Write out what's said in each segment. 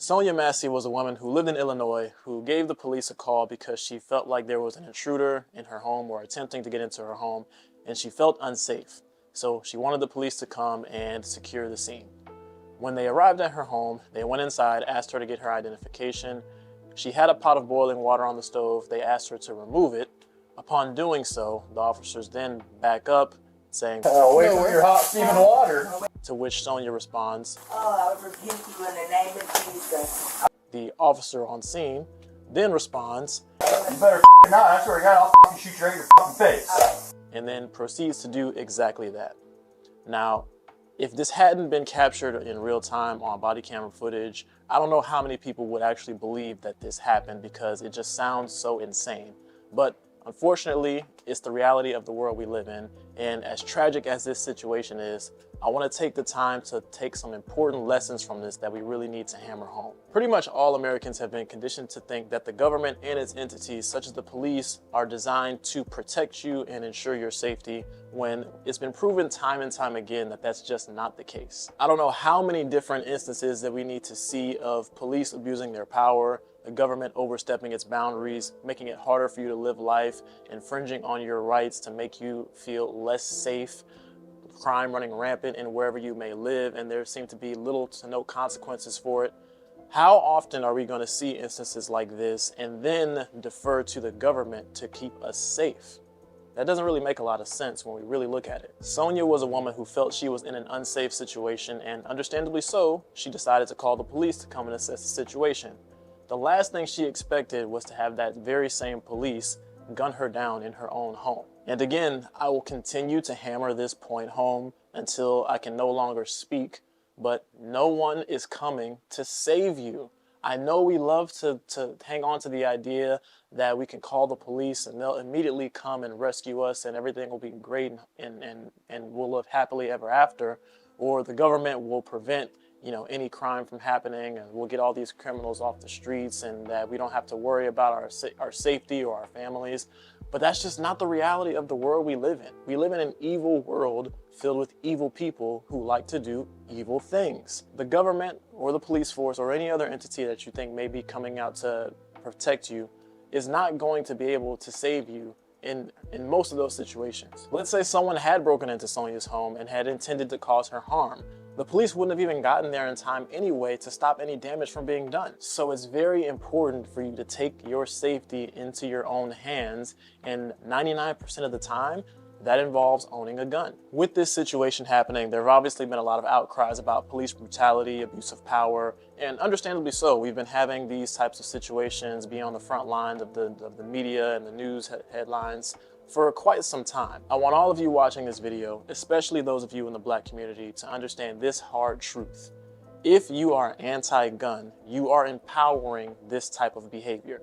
Sonya Massey was a woman who lived in Illinois who gave the police a call because she felt like there was an intruder in her home or attempting to get into her home, and she felt unsafe. So she wanted the police to come and secure the scene. When they arrived at her home, they went inside, asked her to get her identification. She had a pot of boiling water on the stove. They asked her to remove it. Upon doing so, the officers then back up, saying, "Away from your hot steaming water." To which Sonya responds, "Oh, I rebuke you in the name of Jesus." The officer on scene then responds, "You better not, I swear to God, I'll shoot you right in your fucking face." And then proceeds to do exactly that. Now, if this hadn't been captured in real time on body camera footage, I don't know how many people would actually believe that this happened because it just sounds so insane. But unfortunately, it's the reality of the world we live in. And as tragic as this situation is, I want to take the time to take some important lessons from this that we really need to hammer home. Pretty much all Americans have been conditioned to think that the government and its entities, such as the police, are designed to protect you and ensure your safety, when it's been proven time and time again that that's just not the case. I don't know how many different instances that we need to see of police abusing their power, the government overstepping its boundaries, making it harder for you to live life, infringing on your rights to make you feel less safe, crime running rampant in wherever you may live, and there seem to be little to no consequences for it. How often are we going to see instances like this and then defer to the government to keep us safe? That doesn't really make a lot of sense when we really look at it. Sonya was a woman who felt she was in an unsafe situation, and understandably so, she decided to call the police to come and assess the situation. The last thing she expected was to have that very same police gun her down in her own home. And again, I will continue to hammer this point home until I can no longer speak, but no one is coming to save you. I know we love to hang on to the idea that we can call the police and they'll immediately come and rescue us and everything will be great and we'll live happily ever after, or the government will prevent any crime from happening, and we'll get all these criminals off the streets, and that we don't have to worry about our safety or our families. But that's just not the reality of the world we live in. We live in an evil world filled with evil people who like to do evil things. The government or the police force or any other entity that you think may be coming out to protect you is not going to be able to save you in most of those situations. Let's say someone had broken into Sonya's home and had intended to cause her harm. The police wouldn't have even gotten there in time anyway to stop any damage from being done. So it's very important for you to take your safety into your own hands, and 99% of the time, that involves owning a gun. With this situation happening, there have obviously been a lot of outcries about police brutality, abuse of power, and understandably so. We've been having these types of situations be on the front lines of the media and the news headlines for quite some time. I want all of you watching this video, especially those of you in the Black community, to understand this hard truth. If you are anti-gun, you are empowering this type of behavior.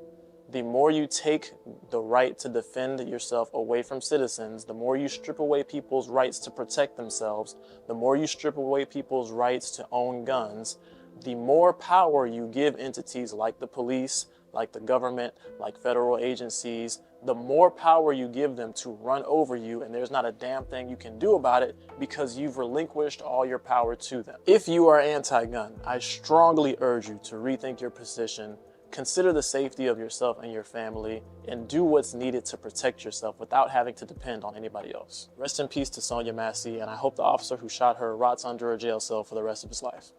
The more you take the right to defend yourself away from citizens, the more you strip away people's rights to protect themselves, the more you strip away people's rights to own guns, the more power you give entities like the police, like the government, like federal agencies, the more power you give them to run over you, and there's not a damn thing you can do about it because you've relinquished all your power to them. If you are anti-gun, I strongly urge you to rethink your position, consider the safety of yourself and your family, and do what's needed to protect yourself without having to depend on anybody else. Rest in peace to Sonya Massey, and I hope the officer who shot her rots under a jail cell for the rest of his life.